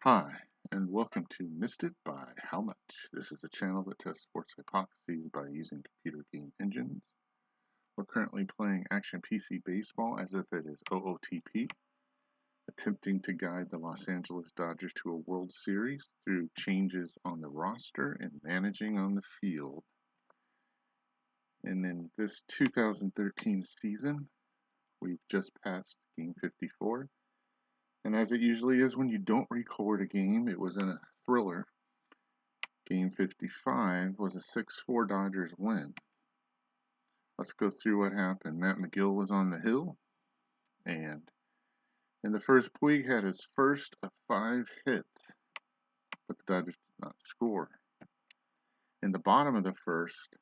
Hi, and welcome to Missed It by How Much. This is a channel that tests sports hypotheses by using computer game engines. We're currently playing Action PC Baseball as if it is OOTP, attempting to guide the Los Angeles Dodgers to a World Series through changes on the roster and managing on the field. And in this 2013 season, we've just passed Game 54. And as it usually is when you don't record a game, it was in a thriller. Game 55 was a 6-4 Dodgers win. Let's go through what happened. Matt Magill was on the hill, and in the first, Puig had his first of 5 hits, but the Dodgers did not score. In the bottom of the first,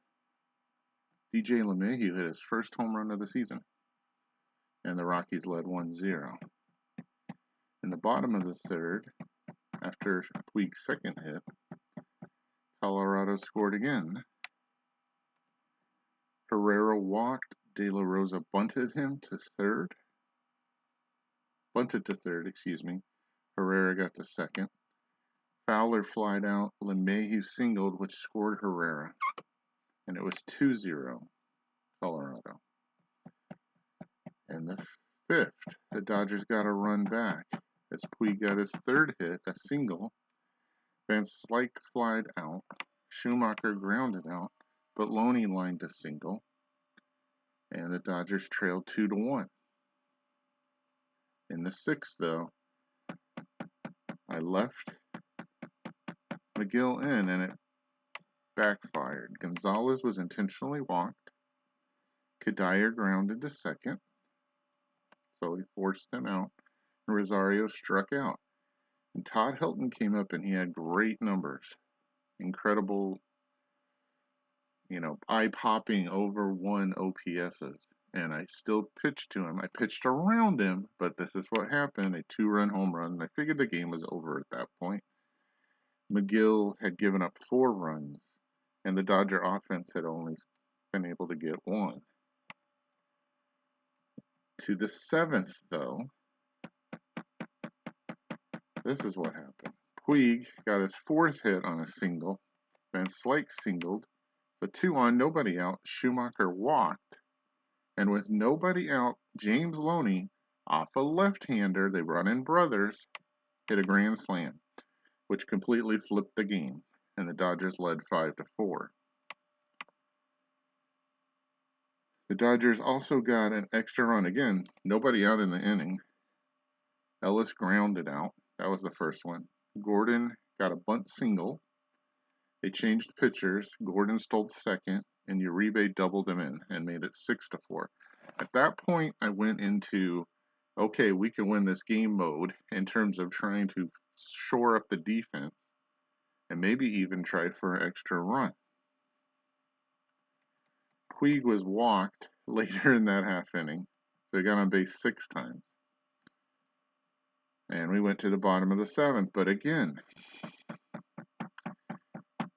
DJ LeMahieu hit his first home run of the season, and the Rockies led 1-0. In the bottom of the third, after Puig's second hit, Colorado scored again. Herrera walked, De La Rosa bunted to third. Herrera got to second. Fowler flied out. LeMahieu singled, which scored Herrera. And it was 2-0 Colorado. In the fifth, the Dodgers got a run back as Puig got his third hit, a single. Van Slyke flied out. Schumacher grounded out, but Loney lined a single. And the Dodgers trailed 2-1. In the sixth, though, I left Magill in, and it backfired. Gonzalez was intentionally walked. Cuddyer grounded to second, so he forced him out. And Rosario struck out. And Todd Helton came up, and he had great numbers. Incredible, eye-popping over 1 OPSs. And I still pitched to him. I pitched around him, but this is what happened. A 2-run home run. And I figured the game was over at that point. Magill had given up 4 runs, and the Dodger offense had only been able to get 1. To the 7th, though, this is what happened. Puig got his 4th hit on a single. Van Slyke singled. But 2 on, nobody out. Schumacher walked. And with nobody out, James Loney, off a left-hander, they run in brothers, hit a grand slam, which completely flipped the game. And the Dodgers led 5-4. The Dodgers also got an extra run. Again, nobody out in the inning. Ellis grounded out. That was the first one. Gordon got a bunt single. They changed pitchers. Gordon stole second, and Uribe doubled him in and made it 6-4. At that point, I went into, okay, we can win this game mode in terms of trying to shore up the defense and maybe even try for an extra run. Puig was walked later in that half inning, so he got on base 6 times. And we went to the bottom of the 7th, but again,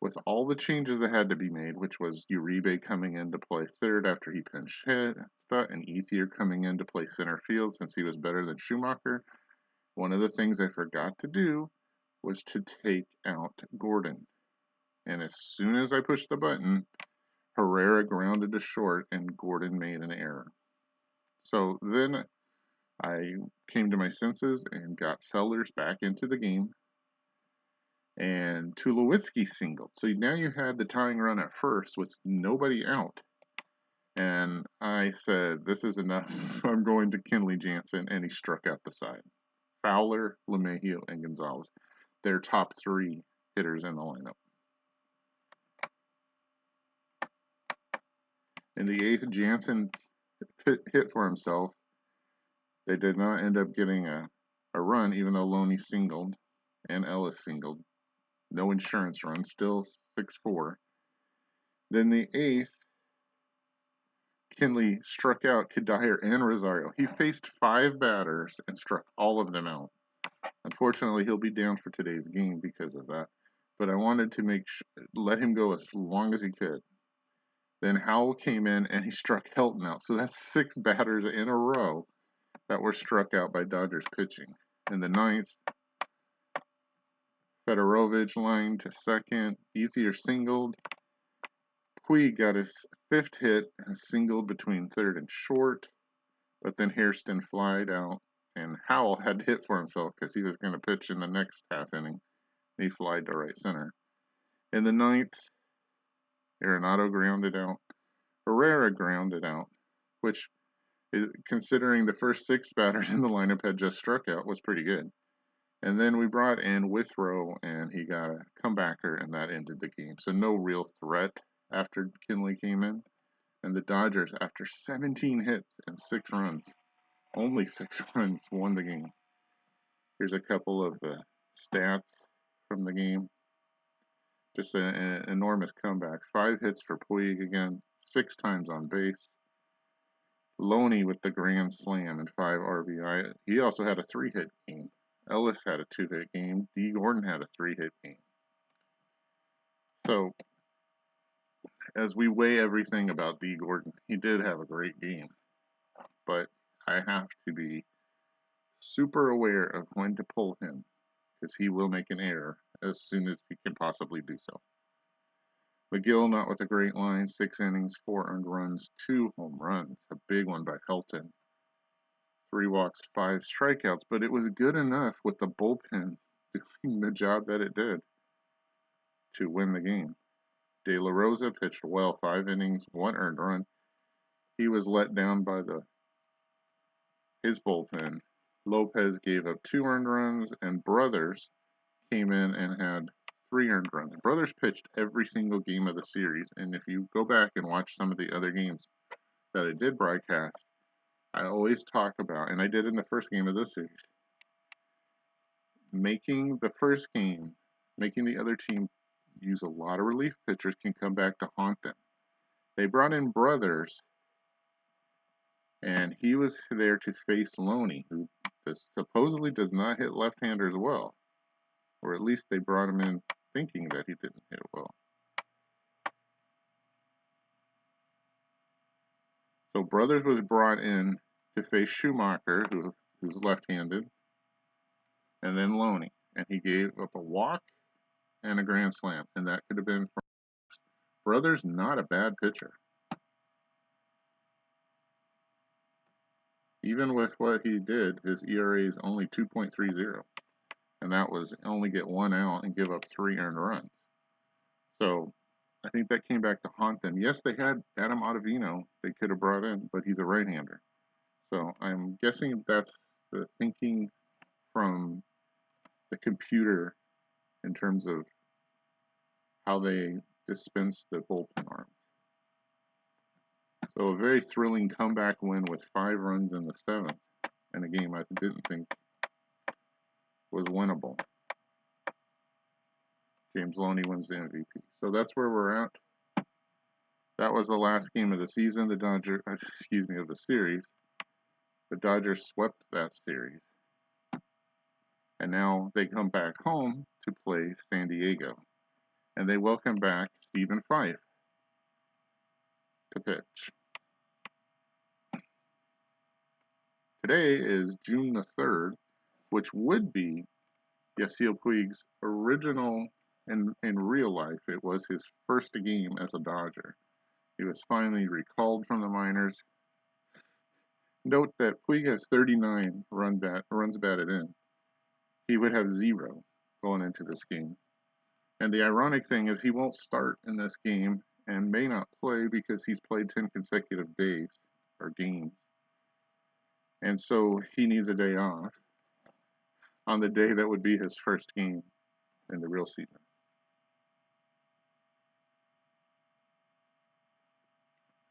with all the changes that had to be made, which was Uribe coming in to play third after he pinch hit, and Ethier coming in to play center field since he was better than Schumacher, one of the things I forgot to do was to take out Gordon. And as soon as I pushed the button, Herrera grounded to short and Gordon made an error. So then I came to my senses and got Sellers back into the game. And Tulowitzki singled. So now you had the tying run at first with nobody out. And I said, this is enough. I'm going to Kenley Jansen, and he struck out the side. Fowler, LeMahieu, and Gonzalez. Their top 3 hitters in the lineup. In the 8th, Jansen hit for himself. They did not end up getting a run, even though Loney singled and Ellis singled. No insurance run, still 6-4. Then the 8th, Kenley struck out Cuddyer and Rosario. He faced 5 batters and struck all of them out. Unfortunately, he'll be down for today's game because of that. But I wanted to let him go as long as he could. Then Howell came in and he struck Helton out. So that's 6 batters in a row that were struck out by Dodgers pitching. In the 9th, Fedorovich lined to second. Ethier singled. Puig got his 5th hit and singled between third and short, but then Hairston flied out, and Howell had to hit for himself because he was going to pitch in the next half inning. He flied to right center. In the 9th, Arenado grounded out. Herrera grounded out, which, considering the first 6 batters in the lineup had just struck out, was pretty good. And then we brought in Withrow, and he got a comebacker, and that ended the game. So no real threat after Kinley came in. And the Dodgers, after 17 hits and 6 runs, only 6 runs, won the game. Here's a couple of the stats from the game. Just an enormous comeback. 5 hits for Puig again, 6 times on base. Loney with the grand slam and 5 RBI. He also had a 3-hit game. Ellis had a 2-hit game. D. Gordon had a 3-hit game. So, as we weigh everything about D. Gordon, he did have a great game. But I have to be super aware of when to pull him, because he will make an error as soon as he can possibly do so. McGill not with a great line, 6 innings, 4 earned runs, 2 home runs, a big one by Helton. 3 walks, 5 strikeouts, but it was good enough with the bullpen doing the job that it did to win the game. De La Rosa pitched well, 5 innings, 1 earned run. He was let down by his bullpen. Lopez gave up 2 earned runs, and Brothers came in and had 3 earned runs. Brothers pitched every single game of the series, and if you go back and watch some of the other games that I did broadcast, I always talk about, and I did in the first game of this series, making the other team use a lot of relief pitchers can come back to haunt them. They brought in Brothers, and he was there to face Loney, who supposedly does not hit left-handers well. Or at least they brought him in thinking that he didn't hit well. So Brothers was brought in to face Schumacher, who's left-handed, and then Loney. And he gave up a walk and a grand slam, and that could have been from Brothers, not a bad pitcher. Even with what he did, his ERA is only 2.30, and that was only get 1 out and give up 3 earned runs. So I think that came back to haunt them. Yes, they had Adam Ottavino they could have brought in, but he's a right-hander. So I'm guessing that's the thinking from the computer in terms of how they dispense the bullpen arms. So a very thrilling comeback win with 5 runs in the 7th in a game I didn't think was winnable. James Loney wins the MVP. So that's where we're at. That was the last game of the season. Of the series. The Dodgers swept that series. And now they come back home to play San Diego. And they welcome back Stephen Fife to pitch. Today is June the 3rd, which would be Yasiel Puig's original, in real life, it was his first game as a Dodger. He was finally recalled from the minors. Note that Puig has 39 runs batted in. He would have 0 going into this game. And the ironic thing is he won't start in this game and may not play because he's played 10 consecutive days or games. And so he needs a day off on the day that would be his first game in the real season.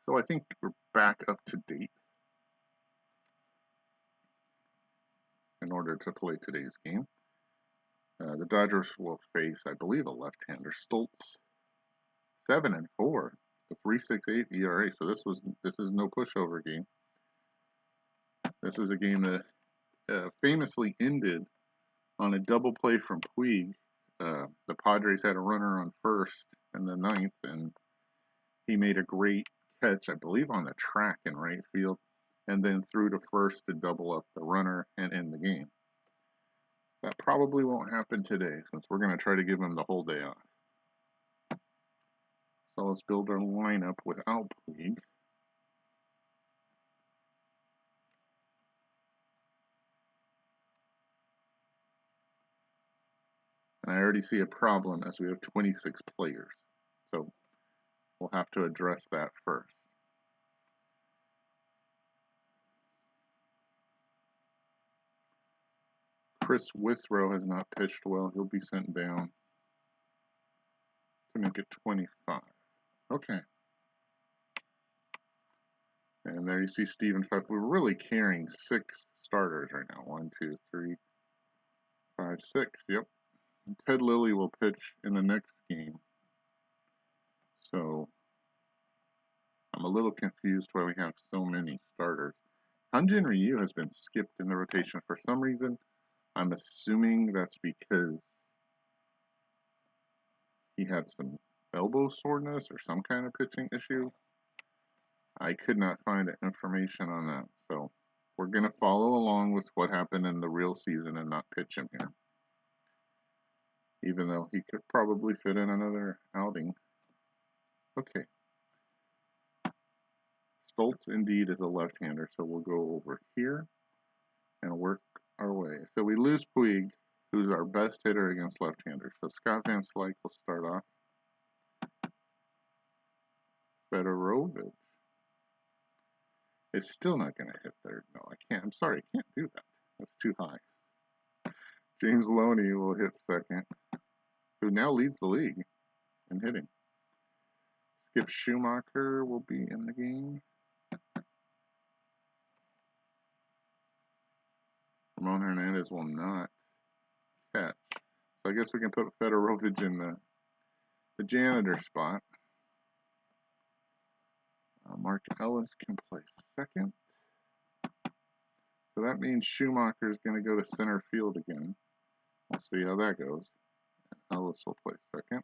So I think we're back up to date in order to play today's game. The Dodgers will face, I believe, a left-hander, Stoltz, 7-4, a 3.68 ERA. So this is no pushover game. This is a game that famously ended on a double play from Puig. The Padres had a runner on first in the 9th, and he made a great catch, I believe, on the track in right field, and then threw to first to double up the runner and end the game. That probably won't happen today since we're going to try to give him the whole day off. So let's build our lineup without Puig. And I already see a problem as we have 26 players. So we'll have to address that first. Chris Withrow has not pitched well. He'll be sent down to make it 25. Okay. And there you see Stephen Fife. We're really carrying 6 starters right now. 1, 2, 3, 5, 6. Yep. And Ted Lilly will pitch in the next game. So I'm a little confused why we have so many starters. Hyun-Jin Ryu has been skipped in the rotation for some reason. I'm assuming that's because he had some elbow soreness or some kind of pitching issue. I could not find information on that. So we're going to follow along with what happened in the real season and not pitch him here. Even though he could probably fit in another outing. Okay. Stoltz indeed is a left-hander, so we'll go over here and work our way. So we lose Puig, who's our best hitter against left-handers. So Scott Van Slyke will start off. Fedorovic is still not going to hit third. No, I can't. I'm sorry, I can't do that. That's too high. James Loney will hit second, who now leads the league in hitting. Skip Schumacher will be in the game. Ramon Hernandez will not catch. So I guess we can put Fedorovic in the janitor spot. Mark Ellis can play second. So that means Schumacher is going to go to center field again. We'll see how that goes. Ellis will play second.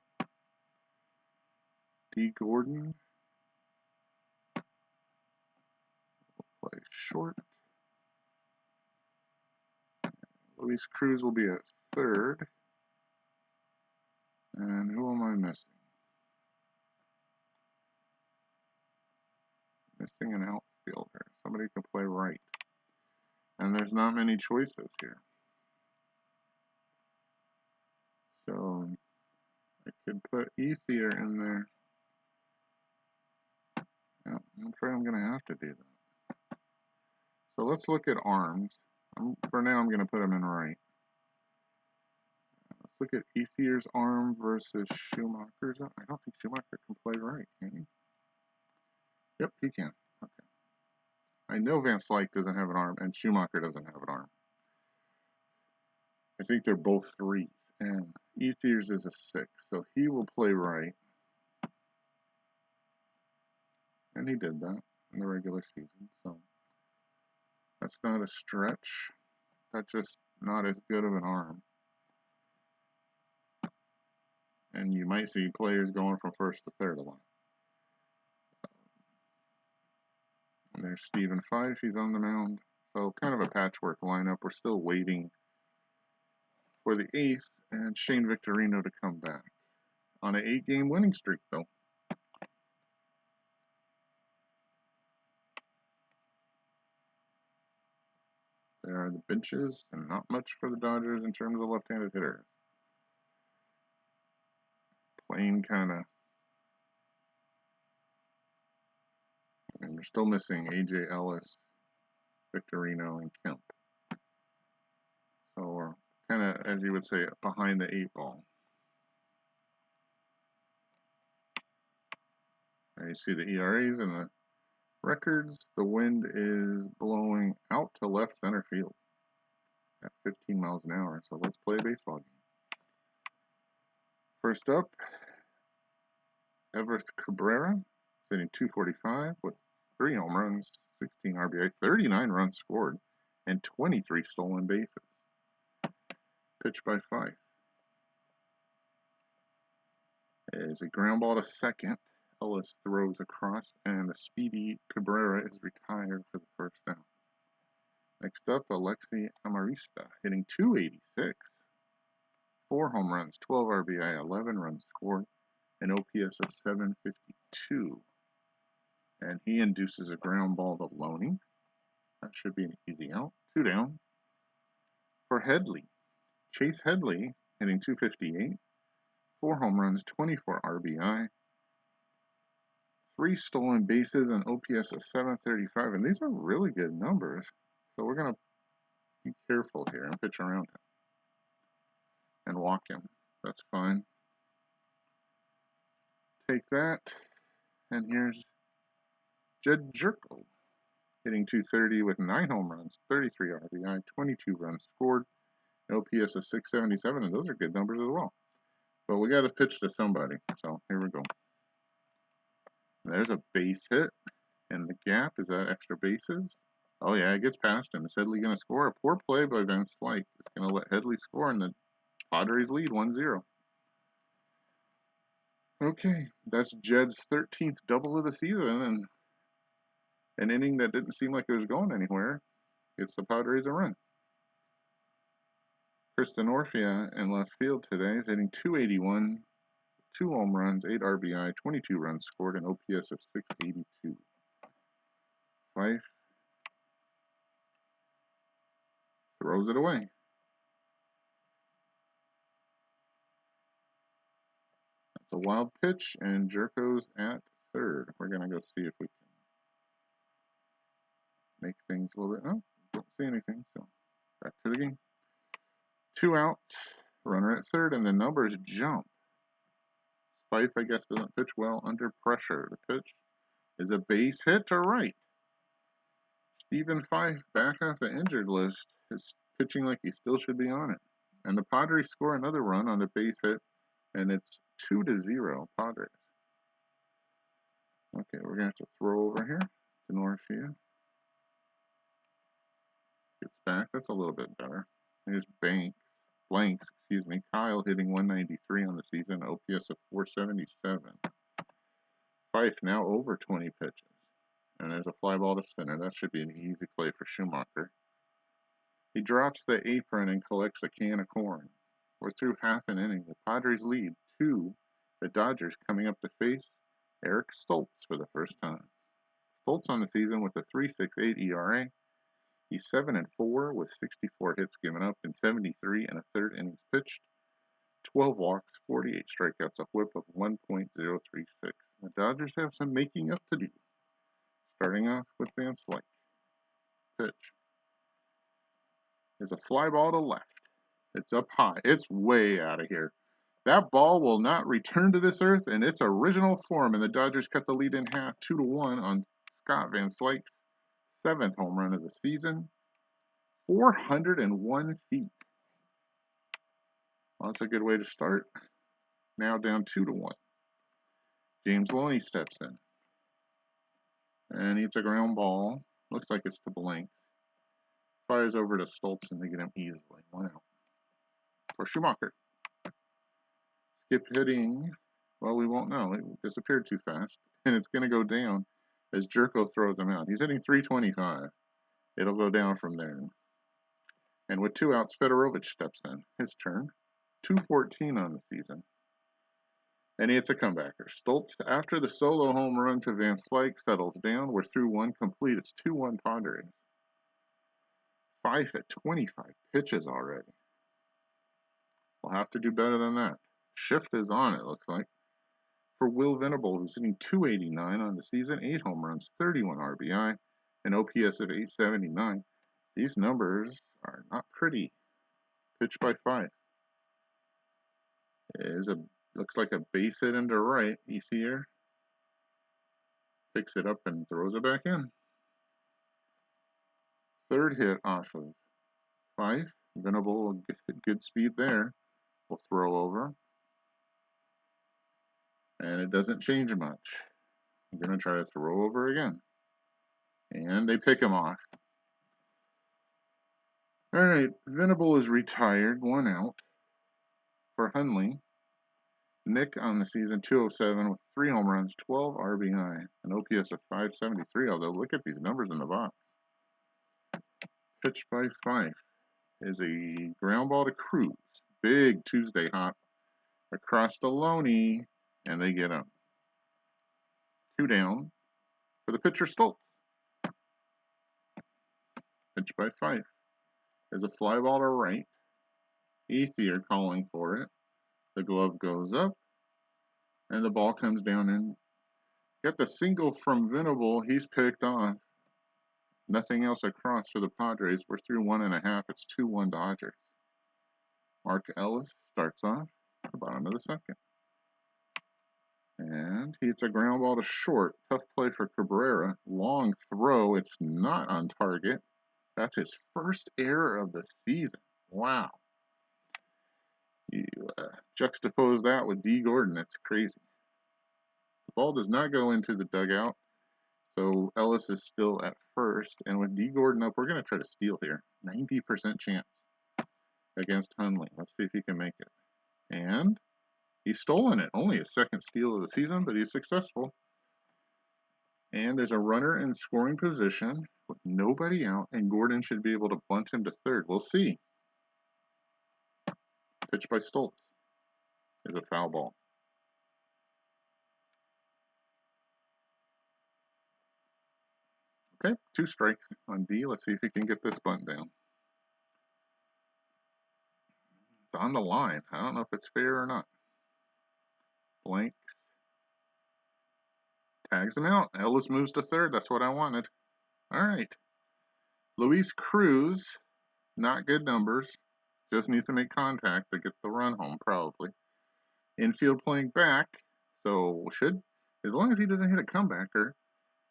D. Gordon will play short. Luis Cruz will be at third. And who am I missing? Missing an outfielder. Somebody can play right. And there's not many choices here. So I could put Ethier in there. Yeah, I'm afraid I'm going to have to do that. So let's look at arms. For now, I'm going to put him in right. Let's look at Ethier's arm versus Schumacher's arm. I don't think Schumacher can play right, can he? Yep, he can. Okay. I know Van Slyke doesn't have an arm, and Schumacher doesn't have an arm. I think they're both 3s, and Ethier's is a 6, so he will play right. And he did that in the regular season, so that's not a stretch. That's just not as good of an arm. And you might see players going from first to third a lot. And there's Stephen Fife, he's on the mound. So kind of a patchwork lineup. We're still waiting for the 8th and Shane Victorino to come back. On an 8-game winning streak, though. There are the benches, and not much for the Dodgers in terms of left-handed hitters. Plain kind of. And we're still missing A.J. Ellis, Victorino, and Kemp. So we're kind of, as you would say, behind the 8 ball. There you see the ERAs and the records. The wind is blowing out to left center field at 15 miles an hour. So let's play a baseball game. First up, Everest Cabrera, hitting .245 with 3 home runs, 16 RBI, 39 runs scored, and 23 stolen bases. Pitch by Fife. Is a ground ball to second. Ellis throws across, and the speedy Cabrera is retired for the first down. Next up, Alexi Amarista, hitting 286. 4 home runs, 12 RBI, 11 runs scored, an OPS of 752. And he induces a ground ball to Loney. That should be an easy out. 2 down. For Headley, Chase Headley hitting 258. 4 home runs, 24 RBI, 3 stolen bases, and OPS of 735. And these are really good numbers. So we're going to be careful here and pitch around him and walk him. That's fine. Take that. And here's Jedd Gyorko hitting 230 with 9 home runs, 33 RBI, 22 runs scored, OPS of 677. And those are good numbers as well. But we got to pitch to somebody. So here we go. There's a base hit. And the gap, is that extra bases? Oh yeah, it gets past him. Is Headley going to score? A poor play by Van Slyke. It's going to let Headley score, and the Padres lead 1-0. Okay, that's Jedd's 13th double of the season, and an inning that didn't seem like it was going anywhere gets the Padres a run. Chris Denorfia in left field today is hitting 281, 2 home runs, 8 RBI, 22 runs scored, an OPS of 682. Fife throws it away. That's a wild pitch, and Gyorko's at third. We're going to go see if we can make things a little bit. Oh, don't see anything, so back to the game. 2 outs, runner at third, and the numbers jump. Fife, I guess, doesn't pitch well under pressure. The pitch is a base hit to right. Stephen Fife, back off the injured list, is pitching like he still should be on it. And the Padres score another run on the base hit, and it's 2-0 Padres. Okay, we're going to have to throw over here to Denorfia. Gets back. That's a little bit better. Here's Blanks, excuse me. Kyle hitting 193 on the season, OPS of 477. Fife now over 20 pitches. And there's a fly ball to center. That should be an easy play for Schumacher. He drops the apron and collects a can of corn. We're through half an inning. The Padres lead 2. The Dodgers coming up to face Eric Stoltz for the first time. Stoltz on the season with a 3.68 ERA. He's 7-4 with 64 hits given up in 73 and a third innings pitched. 12 walks, 48 strikeouts, a whip of 1.036. The Dodgers have some making up to do. Starting off with Van Slyke. Pitch. There's a fly ball to left. It's up high. It's way out of here. That ball will not return to this earth in its original form, and the Dodgers cut the lead in half 2-1 on Scott Van Slyke's 7th home run of the season. 401 feet. Well, that's a good way to start. Now down 2-1. James Loney steps in. And it's a ground ball. Looks like it's to Blanks. Fires over to Stoltz and they get him easily. 1 out. For Schumacher. Skip hitting. Well, we won't know. It disappeared too fast. And it's going to go down as Gyorko throws him out. He's hitting 325. It'll go down from there. And with 2 outs, Fedorovich steps in. His turn. 214 on the season. And he hits a comebacker. Stoltz, after the solo home run to Van Slyke, settles down. We're through 1 complete. It's 2-1 Padres. Fife at 25 pitches already. We'll have to do better than that. Shift is on, it looks like. For Will Venable, who's hitting 289 on the season, 8 home runs, 31 RBI, an OPS of 879. These numbers are not pretty. Pitch by Fife. Looks like a base hit into right. Ethier picks it up and throws it back in. Third hit off of Fife. Venable, good speed there. We'll throw over. And it doesn't change much. I'm going to try to throw over again. And they pick him off. All right, Venable is retired. 1 out. For Hundley, Nick on the season, 207 with 3 home runs, 12 RBI, an OPS of 573. Although look at these numbers in the box. Pitch by Fife is a ground ball to Cruz. Big Tuesday hop across to Loney, and they get him. 2 down for the pitcher Stoltz. Pitch by Fife is a fly ball to right. Ethier calling for it. The glove goes up, and the ball comes down and got the single from Venable. He's picked off. Nothing else across for the Padres. We're through 1.5. It's 2-1 Dodgers. Mark Ellis starts off at the bottom of the second. And he hits a ground ball to short. Tough play for Cabrera. Long throw. It's not on target. That's his first error of the season. Wow. You juxtapose that with D. Gordon. It's crazy. The ball does not go into the dugout. So Ellis is still at first. And with D. Gordon up, we're going to try to steal here. 90% chance against Hundley. Let's see if he can make it. And he's stolen it. Only his second steal of the season, but he's successful. And there's a runner in scoring position with nobody out, and Gordon should be able to bunt him to third. We'll see. Pitch by Stoltz is a foul ball. Okay, 2 strikes on D. Let's see if he can get this bunt down. It's on the line. I don't know if it's fair or not. Blanks. Tags him out. Ellis moves to third. That's what I wanted. All right. Luis Cruz, not good numbers. Just needs to make contact to get the run home, probably. Infield playing back, so as long as he doesn't hit a comebacker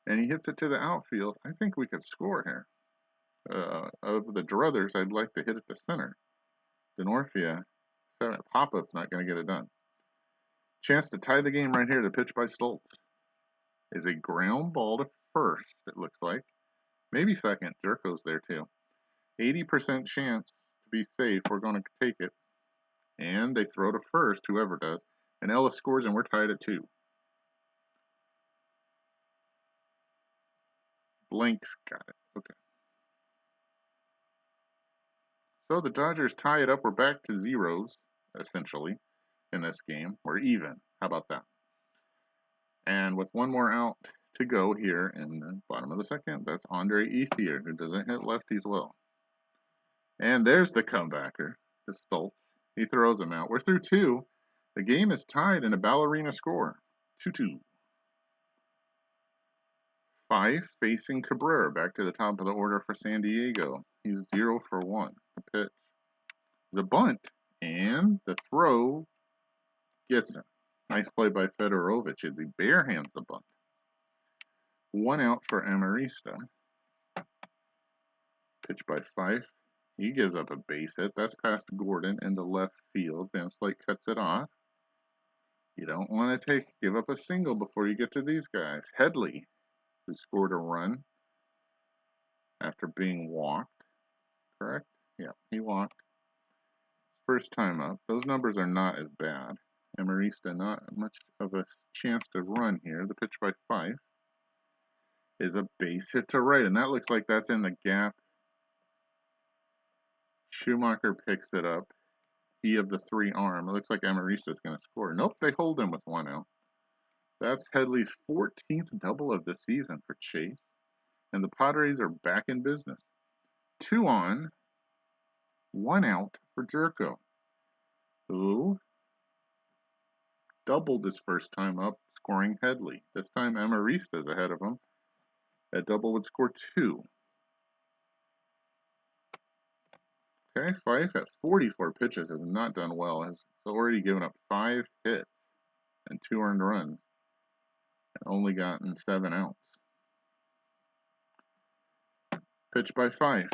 and he hits it to the outfield, I think we could score here. Of the druthers, I'd like to hit it to center. Denorfia, pop-up's not going to get it done. Chance to tie the game right here. The pitch by Stoltz is a ground ball to first, it looks like. Maybe second. Jerko's there too. 80% chance to be safe. We're going to take it. And they throw to first, whoever does. And Ellis scores, and we're tied at 2. Blanks got it. Okay. So the Dodgers tie it up. We're back to zeros, essentially, in this game. We're even. How about that? And with 1 more out to go here in the bottom of the second, that's Andre Ethier, who doesn't hit lefties well. And there's the comebacker, the Stoltz. He throws him out. We're through 2. The game is tied in a ballerina score. 2-2. Fife facing Cabrera, back to the top of the order for San Diego. He's 0 for 1. The pitch. The bunt. And the throw gets him. Nice play by Fedorovich as he barehands the bunt. 1 out for Amarista. Pitch by Fife. He gives up a base hit. That's past Gordon into left field. Van Slyke cuts it off. You don't want to give up a single before you get to these guys. Headley, who scored a run after being walked. Correct? Yeah, he walked. First time up. Those numbers are not as bad. Amarista, not much of a chance to run here. The pitch by Fife is a base hit to right, and that looks like that's in the gap. Schumacher picks it up. He of the 3 arm. It looks like Amarista's going to score. Nope, they hold him with 1 out. That's Headley's 14th double of the season for Chase. And the Padres are back in business. 2 on, 1 out for Jerko, who doubled his first time up, scoring Headley. This time Amarista's ahead of him. That double would score 2. Okay, Fife at 44 pitches has not done well. Has already given up 5 hits and 2 earned runs, and only gotten 7 outs. Pitch by Fife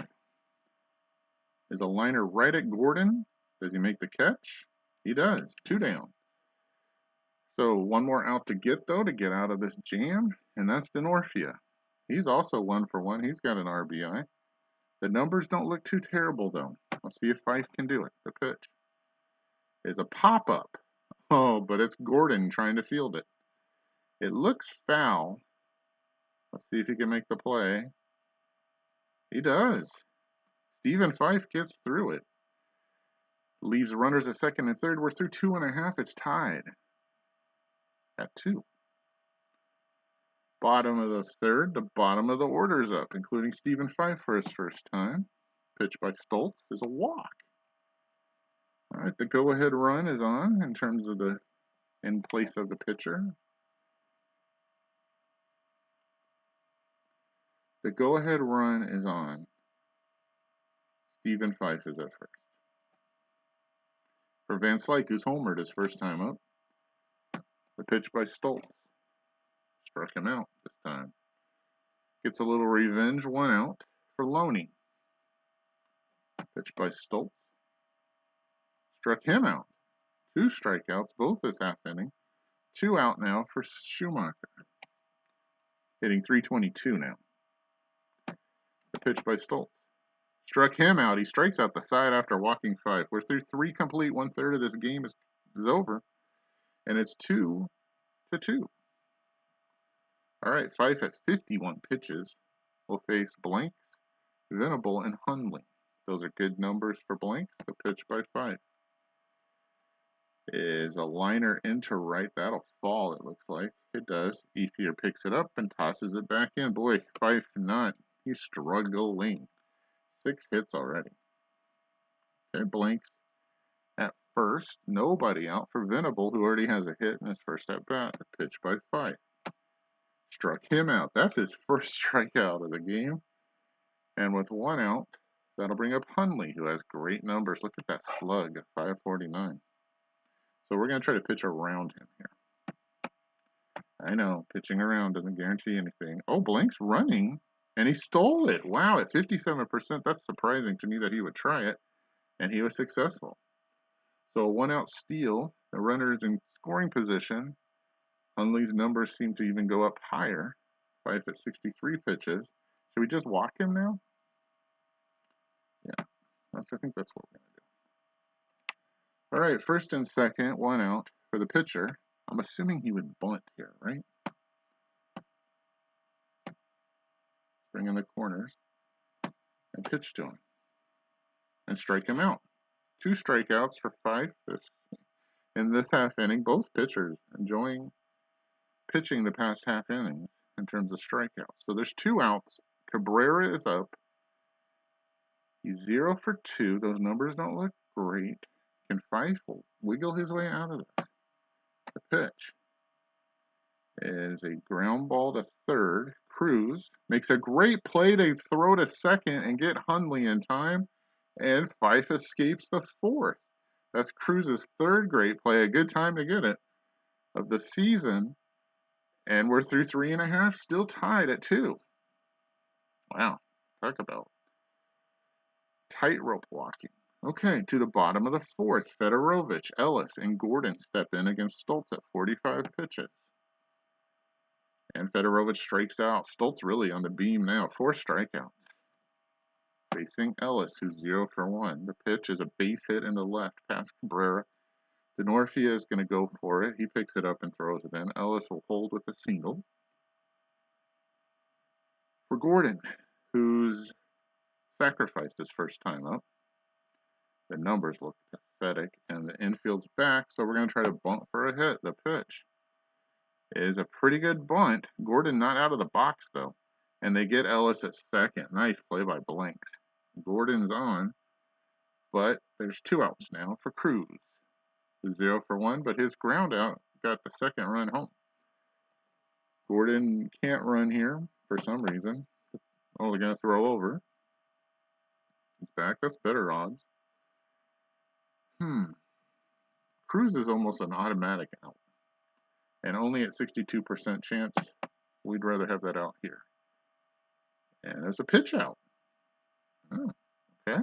is a liner right at Gordon. Does he make the catch? He does. 2 down. So 1 more out to get, though, to get out of this jam, and that's Denorfia. He's also 1 for 1. He's got an RBI. The numbers don't look too terrible, though. Let's see if Fife can do it. The pitch is a pop-up. Oh, but it's Gordon trying to field it. It looks foul. Let's see if he can make the play. He does. Stephen Fife gets through it. Leaves runners at second and third. We're through 2.5. It's tied at 2. Bottom of the third, the bottom of the order's up, including Stephen Fife for his first time. Pitch by Stoltz is a walk. All right, the go-ahead run is on in terms of the in place of the pitcher. The go-ahead run is on. Stephen Fife is at first. For Van Slyke, who's homered his first time up. The pitch by Stoltz. Struck him out this time. Gets a little revenge, 1 out for Loney. Pitch by Stoltz. Struck him out. 2 strikeouts, both this half inning. 2 out now for Schumacher. Hitting .322 now. The pitch by Stoltz. Struck him out. He strikes out the side after walking 5. We're through 3 complete. 1/3 of this game is over. And it's 2-2. All right, Fife at 51 pitches will face Blanks, Venable, and Hundley. Those are good numbers for Blanks. The pitch by Fife is a liner into right. That'll fall, it looks like. It does. Ethier picks it up and tosses it back in. Boy, Fife not. He's struggling. 6 hits already. Okay, Blanks at first. Nobody out for Venable, who already has a hit in his first at bat. The pitch by Fife. Struck him out. That's his first strikeout of the game. And with 1 out, that'll bring up Hundley, who has great numbers. Look at that slug at 549. So we're going to try to pitch around him here. I know, pitching around doesn't guarantee anything. Oh, Blank's running, and he stole it. Wow, at 57%, that's surprising to me that he would try it, and he was successful. So a 1 out steal. The runner is in scoring position. Hundley's numbers seem to even go up higher. Fife at 63 pitches. Should we just walk him now? Yeah, I think that's what we're going to do. All right, first and second, 1 out for the pitcher. I'm assuming he would bunt here, right? Bring in the corners and pitch to him and strike him out. 2 strikeouts for Fife in this half inning. Both pitchers enjoying pitching the past half innings in terms of strikeouts. So there's 2 outs. Cabrera is up. He's 0 for 2. Those numbers don't look great. Can Fife wiggle his way out of this? The pitch is a ground ball to third. Cruz makes a great play to throw to second and get Hundley in time. And Fife escapes the 4th. That's Cruz's 3rd great play. A good time to get it of the season. And we're through 3.5, still tied at 2. Wow. Talk about tightrope walking. Okay, to the bottom of the 4th, Fedorovich, Ellis, and Gordon step in against Stoltz at 45 pitches. And Fedorovich strikes out. Stoltz really on the beam now. 4 strikeouts. Facing Ellis, who's 0 for 1. The pitch is a base hit in the left past Cabrera. Denorfia is going to go for it. He picks it up and throws it in. Ellis will hold with a single. For Gordon, who's sacrificed his first time up. The numbers look pathetic, and the infield's back, so we're going to try to bunt for a hit. The pitch is a pretty good bunt. Gordon not out of the box, though, and they get Ellis at second. Nice play by Blanks. Gordon's on, but there's 2 outs now for Cruz. 0 for 1, but his ground out got the 2nd run home. Gordon can't run here for some reason. Oh, they're going to throw over. He's back. That's better odds. Cruz is almost an automatic out. And only at 62% chance, we'd rather have that out here. And there's a pitch out. Oh, okay.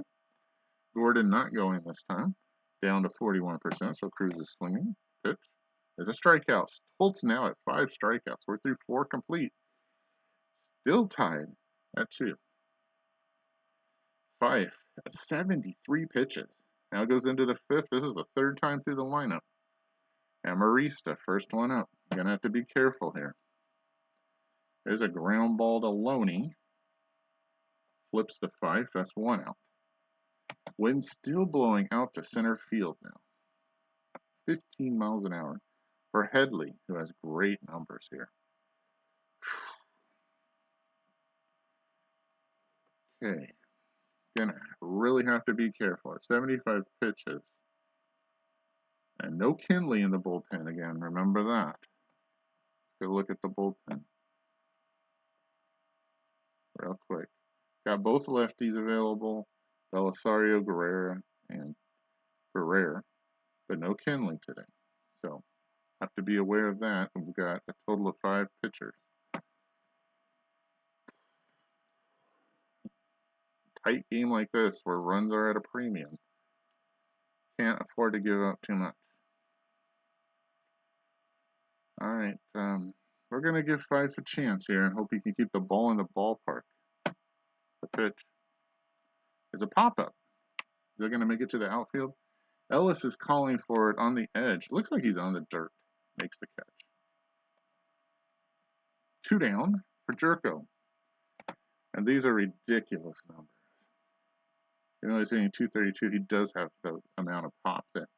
Gordon not going this time. Down to 41%, so Cruz is swinging. Pitch. There's a strikeout. Stoltz now at 5 strikeouts. We're through 4 complete. Still tied at 2. Fife at 73 pitches. Now goes into the 5th. This is the 3rd time through the lineup. Amarista, first one up. Gonna have to be careful here. There's a ground ball to Loney. Flips to Fife. That's 1 out. Wind still blowing out to center field now. 15 miles an hour for Headley, who has great numbers here. Okay. Gonna really have to be careful. At 75 pitches. And no Kinley in the bullpen again. Remember that. Let's go look at the bullpen real quick. Got both lefties available, Belisario, Guerrera, and Guerrera, but no Kinley today. So have to be aware of that. We've got a total of 5 pitchers. Tight game like this where runs are at a premium. Can't afford to give up too much. All right, we're going to give Fife a chance here and hope he can keep the ball in the ballpark. The pitch is a pop-up. Is it going to make it to the outfield? Ellis is calling for it on the edge. Looks like he's on the dirt. Makes the catch. 2 down for Jerko. And these are ridiculous numbers. Even though he's hitting 232, he does have the amount of pop that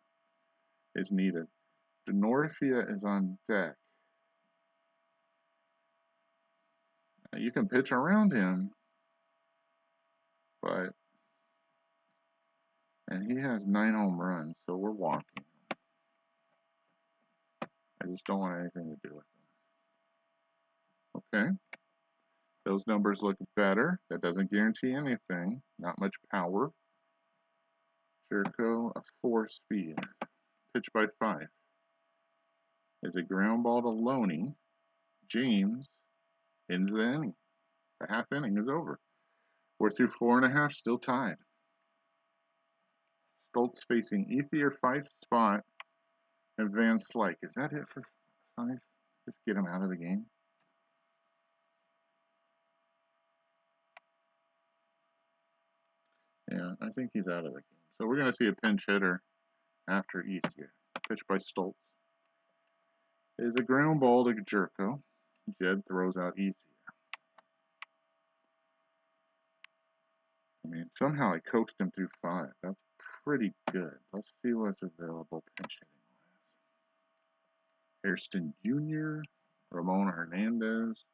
is needed. Denorfia is on deck. Now, you can pitch around him, but and he has 9 home runs, so we're walking. I just don't want anything to do with him. Okay. Those numbers look better. That doesn't guarantee anything. Not much power. Jerko, a 4 speed. Pitch by Fife. Is a ground ball to Loney. James ends the inning. The half inning is over. We're through 4.5, still tied. Stoltz facing Ethier, Fife's spot, and Van Slyke. Is that it for Fife? Just get him out of the game. Yeah, I think he's out of the game. So we're going to see a pinch hitter after Ethier. Pitch by Stoltz. Is a ground ball to Jerko. Jed throws out Ethier. I mean, somehow I coaxed him through 5. That's pretty good. Let's see what's available pinch hitting wise. Hairston Jr., Ramon Hernandez,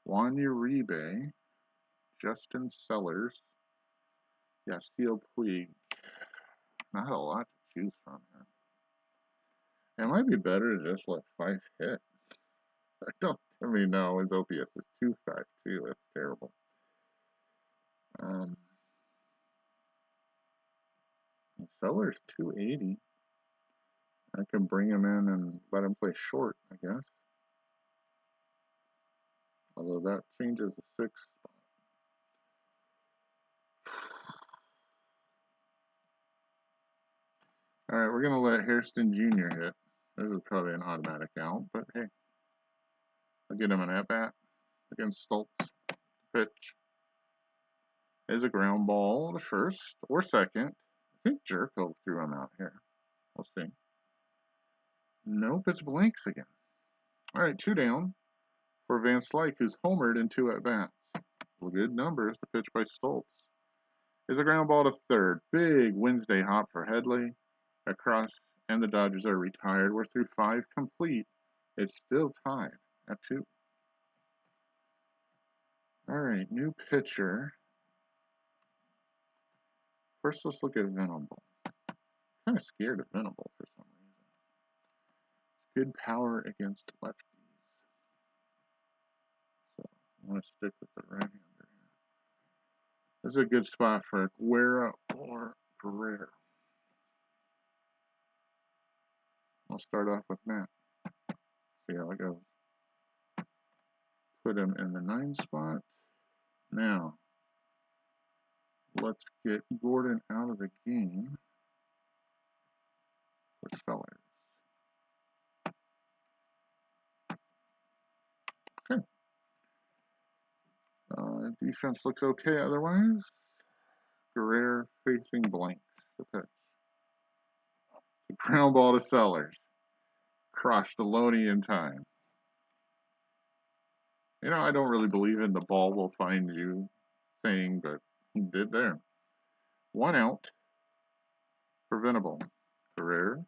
Juan Uribe, Justin Sellers, Yasiel Puig. Not a lot to choose from here. It might be better to just let Fife hit. No, his OPS is 252. That's terrible. Sellers 280. I can bring him in and let him play short, I guess. Although that changes the 6th spot. All right, we're going to let Hairston Jr. hit. This is probably an automatic out, but hey. I'll get him an at-bat against Stoltz. Pitch is a ground ball to first or second. I think Jerko threw him out here. We'll see. Nope, it's blanks again. All right, 2 down for Van Slyke, who's homered in 2 at-bats. Well, good numbers. The pitch by Stoltz is a ground ball to third. Big Wednesday hop for Headley. Across, and the Dodgers are retired. We're through 5 complete. It's still tied at 2. All right, new pitcher. First, let's look at Venable. Kind of scared of Venable for some reason. It's good power against lefties. So I'm going to stick with the right-hander here. This is a good spot for Guerra or Guerrero. I'll start off with Matt. See how it goes. Put him in the 9 spot. Now, let's get Gordon out of the game for Sellers. Okay. Defense looks okay otherwise. Guerrero facing blanks. The pitch. The ground ball to Sellers. Crossed the Loney in time. I don't really believe in the ball will find you thing, but he did there. 1 out for Venable. Guerrero.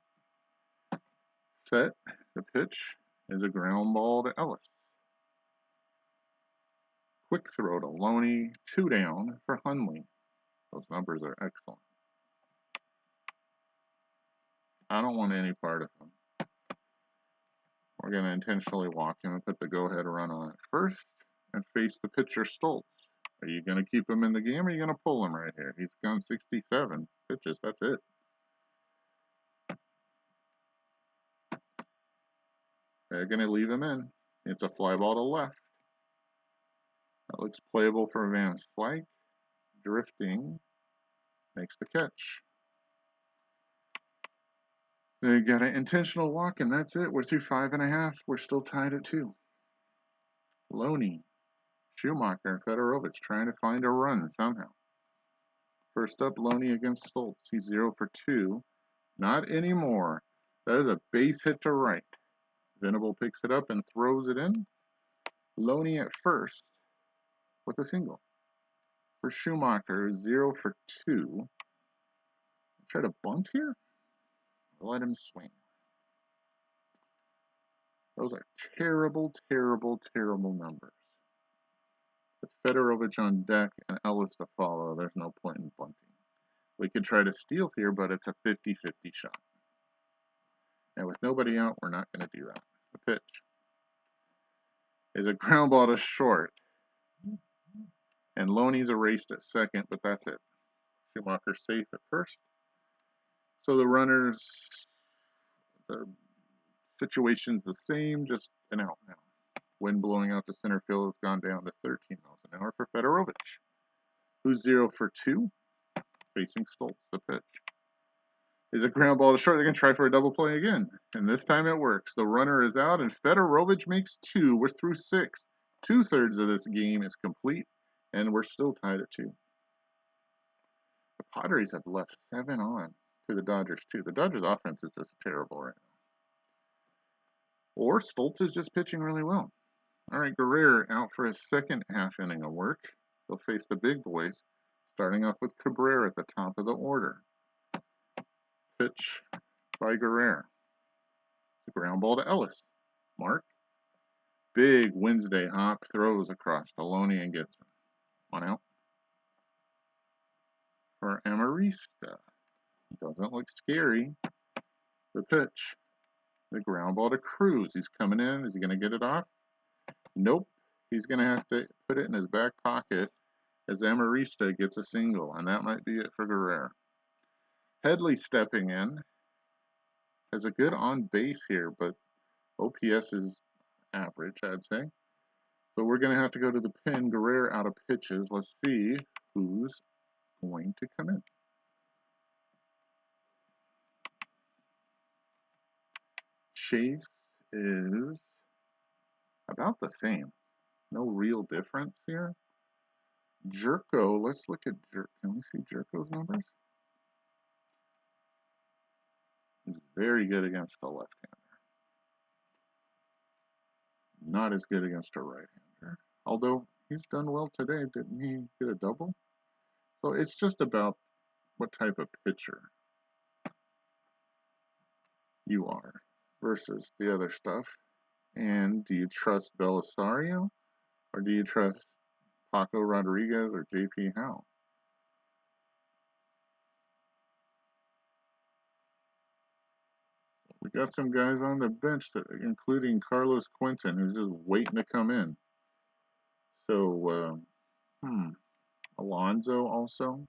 Set. The pitch is a ground ball to Ellis. Quick throw to Loney. 2 down for Hundley. Those numbers are excellent. I don't want any part of him. We're going to intentionally walk him and put the go-ahead run on it first and face the pitcher Stoltz. Are you going to keep him in the game or are you going to pull him right here? He's gone 67 pitches. That's it. They're going to leave him in. It's a fly ball to left. That looks playable for Van Slyke. Drifting. Makes the catch. They got an intentional walk, and that's it. We're through 5.5. We're still tied at 2. Loney, Schumacher, and Fedorovich trying to find a run somehow. First up, Loney against Stoltz. He's 0 for 2. Not anymore. That is a base hit to right. Venable picks it up and throws it in. Loney at first with a single. For Schumacher, 0 for 2. Try to bunt here? Let him swing. Those are terrible, terrible, terrible numbers. With Fedorovich on deck and Ellis to follow, there's no point in bunting. We could try to steal here, but it's a 50-50 shot. And with nobody out, we're not going to do that. The pitch is a ground ball to short. And Loney's erased at second, but that's it. Schumacher safe at first. So the runners, the situation's the same, just an out now. Wind blowing out to center field has gone down to 13 miles an hour for Fedorovich, who's 0 for 2, facing Stoltz. The pitch is a ground ball to short. They're going to try for a double play again, and this time it works. The runner is out, and Fedorovich makes 2. We're through 6. 2/3 of this game is complete, and we're still tied at 2. The Padres have left 7 on to the Dodgers, too. The Dodgers' offense is just terrible right now. Or Stoltz is just pitching really well. All right, Guerrero out for his second half inning of work. They'll face the big boys, starting off with Cabrera at the top of the order. Pitch by Guerrero. The ground ball to Ellis. Mark. Big Wednesday hop, throws across to Loney and gets him. 1 out. For Amarista. Doesn't look scary. The pitch. The ground ball to Cruz. He's coming in. Is he going to get it off? Nope. He's going to have to put it in his back pocket as Amarista gets a single, and that might be it for Guerrero. Headley stepping in. Has a good on base here, but OPS is average, I'd say. So we're going to have to go to the pin. Guerrero out of pitches. Let's see who's going to come in. Chase is about the same. No real difference here. Jerko, let's look at Jerko. Can we see Jerko's numbers? He's very good against the left-hander. Not as good against a right-hander. Although he's done well today. Didn't he get a double? So it's just about what type of pitcher you are versus the other stuff. And do you trust Belisario or do you trust Paco Rodriguez or JP Howe? We got some guys on the bench, including Carlos Quentin, who's just waiting to come in. So, Alonso also.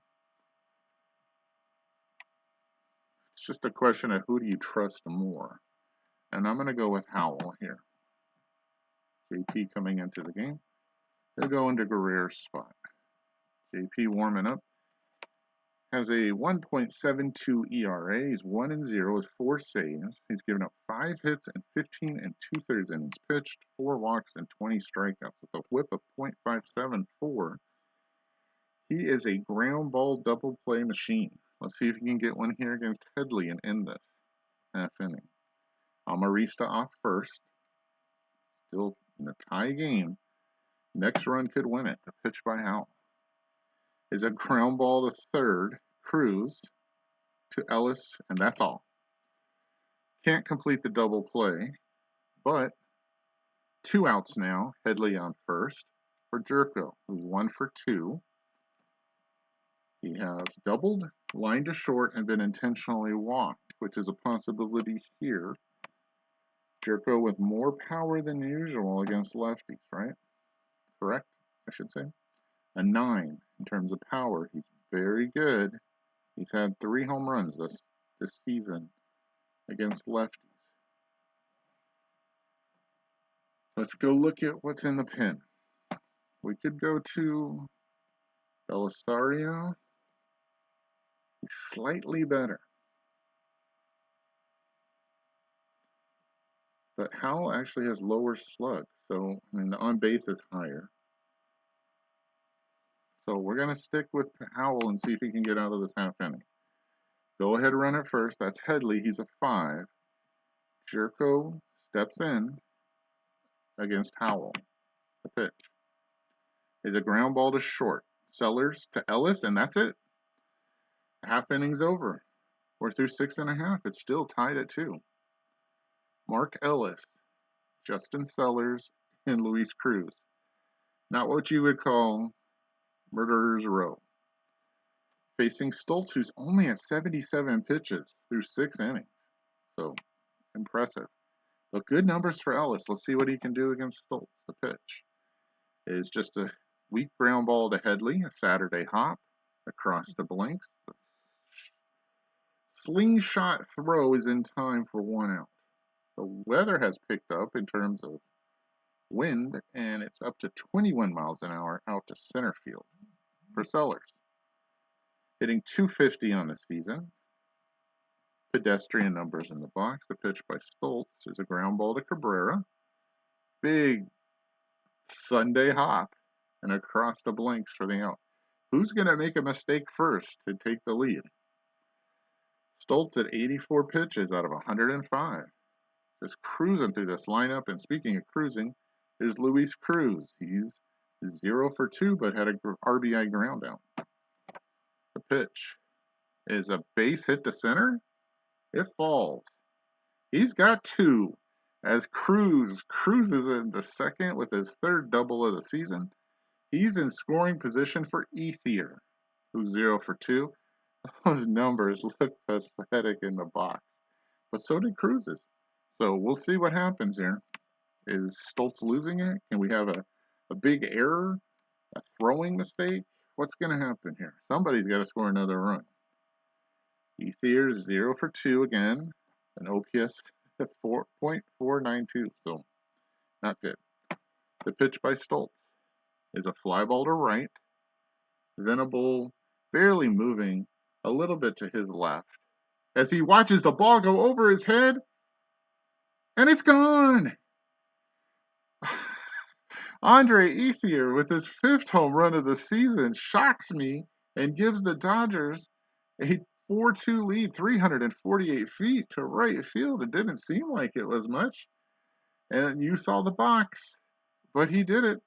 It's just a question of who do you trust more. And I'm going to go with Howell here. JP coming into the game. They'll go into Guerrero's spot. JP warming up. Has a 1.72 ERA. He's 1-0 with 4 saves. He's given up 5 hits and 15 2/3 innings pitched, 4 walks and 20 strikeouts with a whip of .574. He is a ground ball double play machine. Let's see if he can get one here against Headley and end this half inning. Amarista off first. Still in a tie game. Next run could win it. The pitch by Howell is a ground ball to third. Cruz to Ellis, and that's all. Can't complete the double play, but 2 outs now. Headley on first for Jerko, who's 1 for 2. He has doubled, line to short, and been intentionally walked, which is a possibility here. Jerko with more power than usual against lefties, right? Correct, I should say. A 9 in terms of power. He's very good. He's had 3 home runs this season against lefties. Let's go look at what's in the pen. We could go to Belisario. He's slightly better. But Howell actually has lower slug, so I mean the on base is higher. So we're gonna stick with Howell and see if he can get out of this half inning. Go ahead, run it first. That's Headley. He's a 5. Jerko steps in against Howell. The pitch is a ground ball to short. Sellers to Ellis, and that's it. Half inning's over. We're through 6.5. It's still tied at 2. Mark Ellis, Justin Sellers, and Luis Cruz. Not what you would call murderer's row. Facing Stoltz, who's only at 77 pitches through 6 innings. So, impressive. But good numbers for Ellis. Let's see what he can do against Stoltz. The pitch is just a weak ground ball to Headley, a Saturday hop across the blinks. The slingshot throw is in time for 1 out. The weather has picked up in terms of wind, and it's up to 21 miles an hour out to center field for Sellers. Hitting .250 on the season. Pedestrian numbers in the box. The pitch by Stoltz is a ground ball to Cabrera. Big Sunday hop and across the blinks for the out. Who's going to make a mistake first to take the lead? Stoltz at 84 pitches out of 105. Just cruising through this lineup. And speaking of cruising, there's Luis Cruz. He's 0 for 2, but had a RBI ground out. The pitch is a base hit to center. It falls. He's got 2 as Cruz cruises into second with his 3rd double of the season. He's in scoring position for Ethier, who's 0 for 2. Those numbers look pathetic in the box, but so did Cruz's. So we'll see what happens here. Is Stoltz losing it? Can we have a big error, a throwing mistake? What's going to happen here? Somebody's got to score another run. Ethier's 0 for 2 again, an OPS of 4.492, so not good. The pitch by Stoltz is a fly ball to right. Venable barely moving a little bit to his left as he watches the ball go over his head, and it's gone. Andre Ethier, with his 5th home run of the season, shocks me and gives the Dodgers a 4-2 lead, 348 feet to right field. It didn't seem like it was much. And you saw the box, but he did it.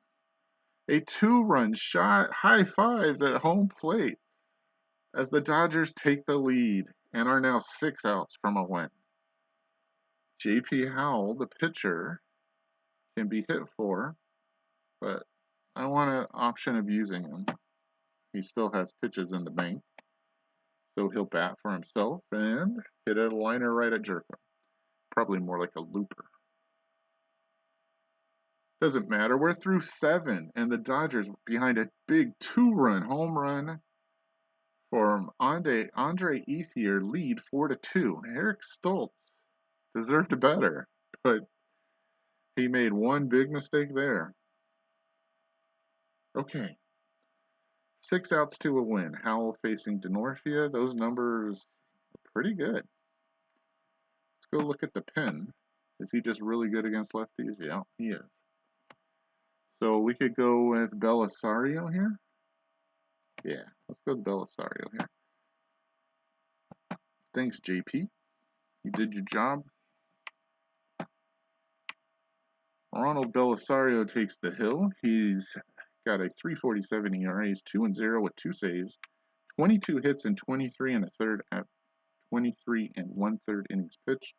A 2-run shot, high fives at home plate as the Dodgers take the lead and are now 6 outs from a win. J.P. Howell, the pitcher, can be hit for, but I want an option of using him. He still has pitches in the bank, so he'll bat for himself and hit a liner right at Jerko. Probably more like a looper. Doesn't matter. We're through 7, and the Dodgers behind a big 2-run home run from Andre Ethier lead 4-2. Eric Stoltz deserved better, but he made one big mistake there. Okay. 6 outs to a win. Howell facing Denorfia. Those numbers are pretty good. Let's go look at the pen. Is he just really good against lefties? Yeah, he is. So we could go with Belisario here. Yeah, let's go with Belisario here. Thanks, JP. You did your job. Ronald Belisario takes the hill. He's got a 3.47 ERA. He's 2-0 with 2 saves, 22 hits in 23 and a third at 23 and 1/3 innings pitched.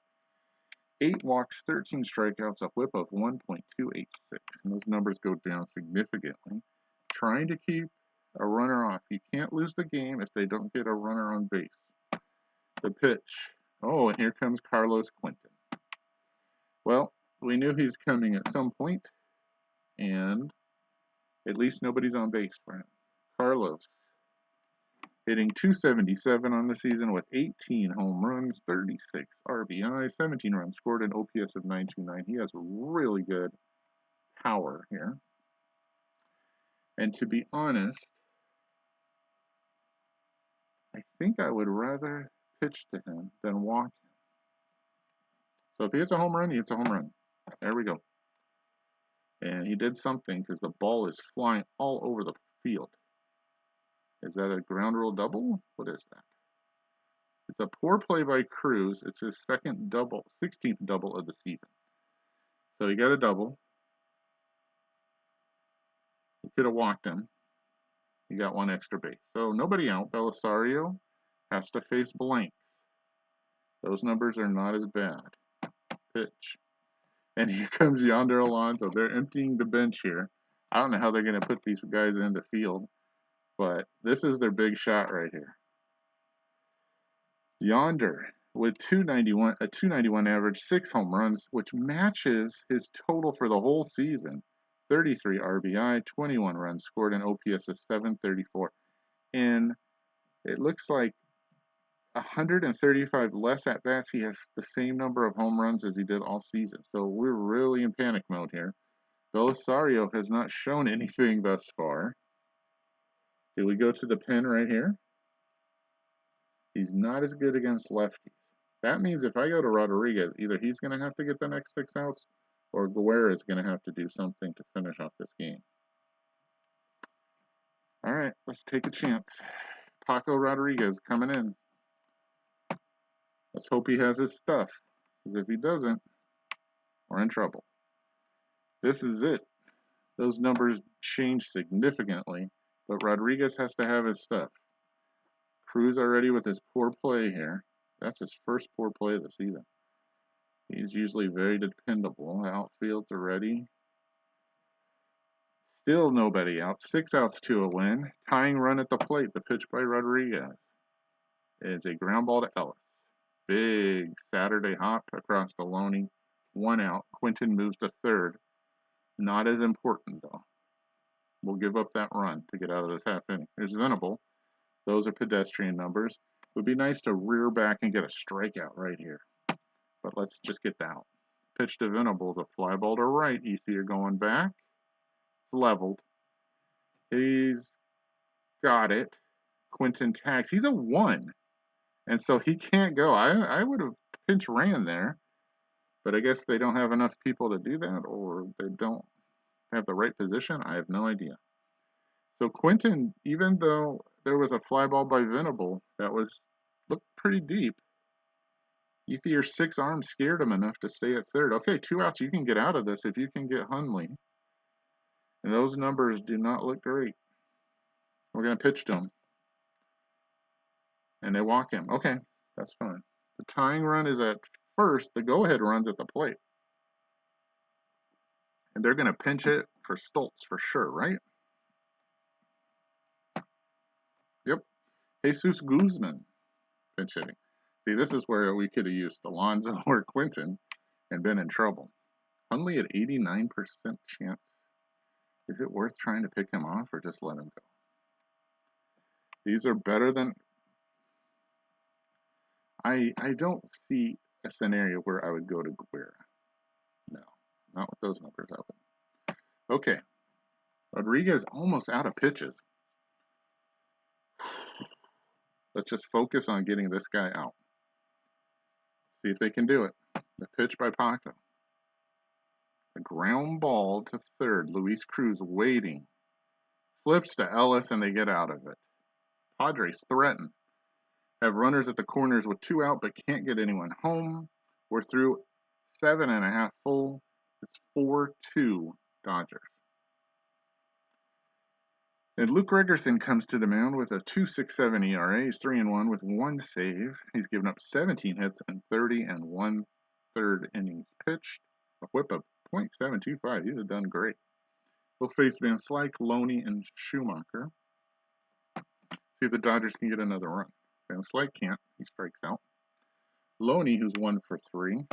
8 walks, 13 strikeouts, a whip of 1.286. And those numbers go down significantly. Trying to keep a runner off. You can't lose the game if they don't get a runner on base. The pitch. Oh, and here comes Carlos Quentin. Well, we knew he's coming at some point, and at least nobody's on base for him. Carlos hitting .277 on the season with 18 home runs, 36 RBI, 17 runs scored, an OPS of .929. He has really good power here. And to be honest, I think I would rather pitch to him than walk him. So if he hits a home run, he hits a home run. There we go. And he did something because the ball is flying all over the field. Is that a ground rule double? What is that? It's a poor play by Cruz. It's his 16th double of the season. So he got a double. He could have walked him. He got 1 extra base. So nobody out. Belisario has to face blanks. Those numbers are not as bad. Pitch. And here comes Yonder Alonso. They're emptying the bench here. I don't know how they're going to put these guys in the field, but this is their big shot right here. Yonder with a 291 average, 6 home runs, which matches his total for the whole season. 33 RBI, 21 runs scored, an OPS of 734. And it looks like 135 less at bats. He has the same number of home runs as he did all season. So we're really in panic mode here. Belisario has not shown anything thus far. Do we go to the pen right here? He's not as good against lefties. That means if I go to Rodriguez, either he's going to have to get the next 6 outs, or Guerra is going to have to do something to finish off this game. All right, let's take a chance. Paco Rodriguez coming in. Let's hope he has his stuff, because if he doesn't, we're in trouble. This is it. Those numbers change significantly, but Rodriguez has to have his stuff. Cruz already with his poor play here. That's his first poor play of the season. He's usually very dependable. Outfield's ready. Still nobody out. 6 outs to a win. Tying run at the plate. The pitch by Rodriguez is a ground ball to Ellis. Big Saturday hop across the Loney. 1 out. Quentin moves to third. Not as important, though. We'll give up that run to get out of this half inning. Here's Venable. Those are pedestrian numbers. It would be nice to rear back and get a strikeout right here. But let's just get that out. Pitch to Venables. A fly ball to right. Ethier going back. It's leveled. He's got it. Quentin tags. He's a 1. And so he can't go. I would have pinch ran there. But I guess they don't have enough people to do that, or they don't have the right position. I have no idea. So Quentin, even though there was a fly ball by Venable that looked pretty deep, Ethier's 6 arms scared him enough to stay at third. Okay, 2 outs. You can get out of this if you can get Hundley. And those numbers do not look great. We're going to pitch to him. And they walk him. Okay, that's fine. The tying run is at first. The go-ahead run's at the plate. And they're going to pinch it for Stoltz for sure, right? Yep. Jesus Guzman pinch hitting. See, this is where we could have used Alonso or Quentin and been in trouble. Hundley at 89% chance. Is it worth trying to pick him off or just let him go? These are better than... I don't see a scenario where I would go to Guerra. No, not with those numbers out there. Okay. Rodriguez almost out of pitches. Let's just focus on getting this guy out. See if they can do it. The pitch by Paco. A ground ball to third. Luis Cruz waiting. Flips to Ellis and they get out of it. Padres threaten. Have runners at the corners with 2 out but can't get anyone home. We're through 7.5 full. It's 4-2 Dodgers. And Luke Gregerson comes to the mound with a 2.67 ERA. He's 3-1 with 1 save. He's given up 17 hits and 30 and 1/3 innings pitched. A whip of .725. He's done great. He'll face Van Slyke, Loney, and Schumacher. See if the Dodgers can get another run. Van Slyke can't. He strikes out. Loney, who's 1 for 3,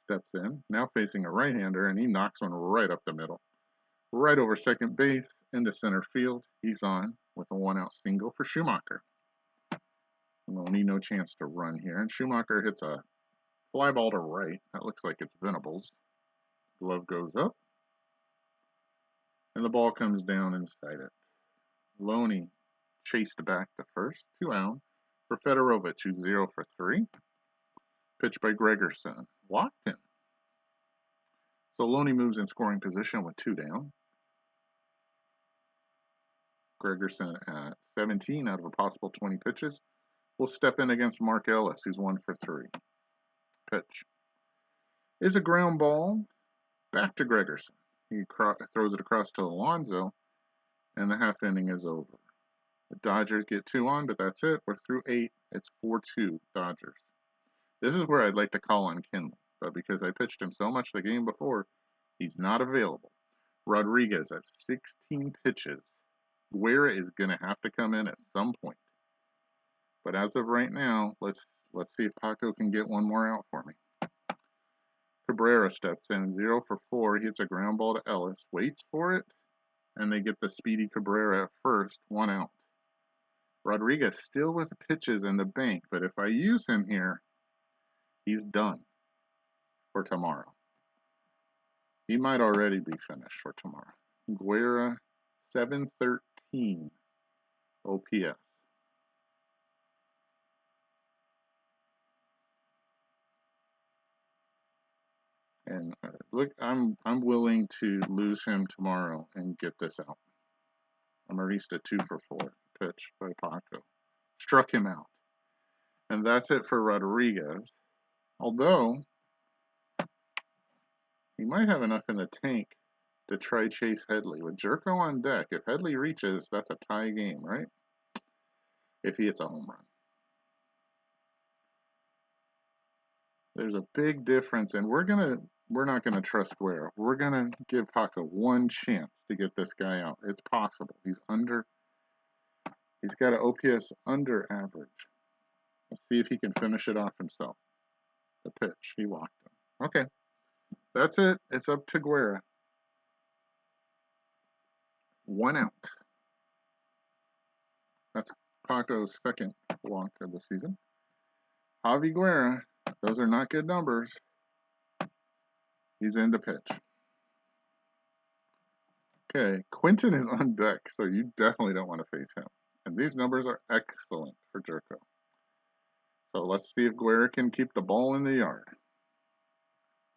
steps in. Now facing a right-hander, and he knocks one right up the middle. Right over second base into center field. He's on with a 1-out single for Schumacher. Loney no chance to run here. And Schumacher hits a fly ball to right. That looks like it's Venables. Glove goes up. And the ball comes down inside it. Loney chased back to first. 2 out for Fedorovich, who's 0 for 3. Pitch by Gregerson. Walked him. So Loney moves in scoring position with 2 down. Gregerson at 17 out of a possible 20 pitches will step in against Mark Ellis, who's 1 for 3. Pitch is a ground ball back to Gregerson. He throws it across to Alonso, and the half inning is over. The Dodgers get 2 on, but that's it. We're through 8. It's 4-2 Dodgers. This is where I'd like to call on Kinley, but because I pitched him so much the game before, he's not available. Rodriguez at 16 pitches. Guerra is going to have to come in at some point. But as of right now, let's see if Paco can get one more out for me. Cabrera steps in, 0 for 4. He hits a ground ball to Ellis, waits for it, and they get the speedy Cabrera at first, 1 out. Rodriguez still with pitches in the bank, but if I use him here, he's done for tomorrow. He might already be finished for tomorrow. Guerra, 713 OPS. And look, I'm willing to lose him tomorrow and get this out. Amarista 2 for 4. Pitch by Paco. Struck him out. And that's it for Rodriguez. Although, he might have enough in the tank to try Chase Headley. With Jerko on deck, if Headley reaches, that's a tie game, right? If he hits a home run. There's a big difference, and we're not gonna trust Guerra. We're gonna give Paco one chance to get this guy out. It's possible. He's got an OPS under average. Let's see if he can finish it off himself. The pitch, he walked him. Okay, that's it. It's up to Guerra. 1 out. That's Paco's second walk of the season. Javi Guerra, those are not good numbers. He's in the pitch. Okay, Quinton is on deck, so you definitely don't want to face him. And these numbers are excellent for Jerko. So let's see if Guerra can keep the ball in the yard.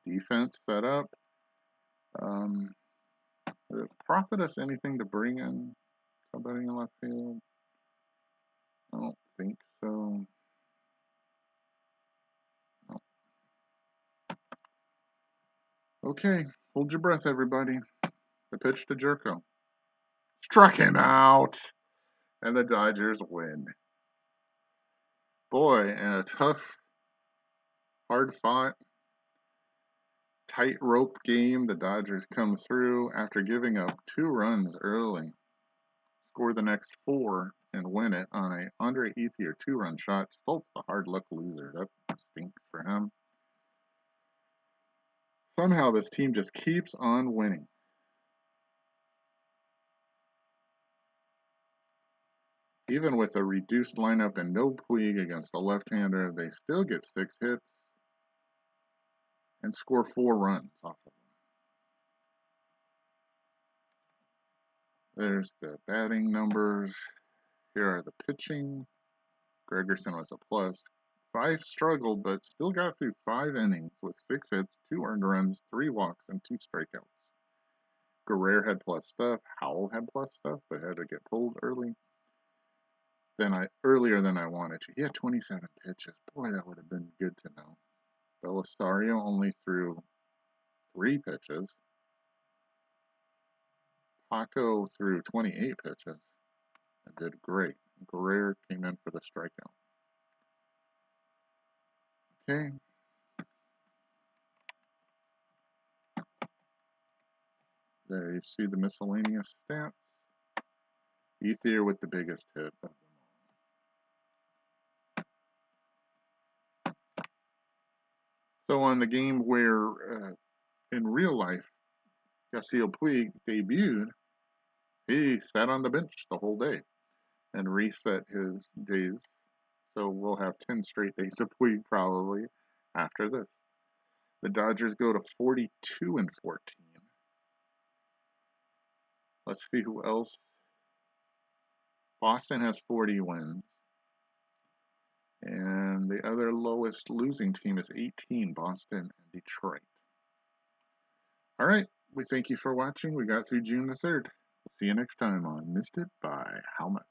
Defense set up. Did it profit us anything to bring in somebody in left field? I don't think so. No. Okay, hold your breath, everybody. The pitch to Jerko. Struck him out! And the Dodgers win. Boy, and a tough, hard-fought, tightrope game. The Dodgers come through after giving up 2 runs early. Score the next 4 and win it on a Andre Ethier 2-run shot. Stoltz, the hard luck loser. That stinks for him. Somehow this team just keeps on winning. Even with a reduced lineup and no Puig against a left-hander, they still get 6 hits and score 4 runs off of them. There's the batting numbers. Here are the pitching. Gregerson was a plus. 5 struggled, but still got through 5 innings with 6 hits, 2 earned runs, 3 walks, and 2 strikeouts. Guerrero had plus stuff. Howell had plus stuff, but had to get pulled earlier than I wanted to. He had 27 pitches. Boy, that would have been good to know. Belisario only threw 3 pitches. Paco threw 28 pitches and did great. Guerrero came in for the strikeout. Okay. There you see the miscellaneous stats. Ethier with the biggest hit of them all. So on the game where in real life Yasiel Puig debuted, he sat on the bench the whole day and reset his days. So we'll have 10 straight days of Puig probably after this. The Dodgers go to 42-14. Let's see who else. Boston has 40 wins. And the other lowest losing team is 18, Boston and Detroit. All right. We thank you for watching. We got through June the 3rd. We'll see you next time on Missed It by How Much.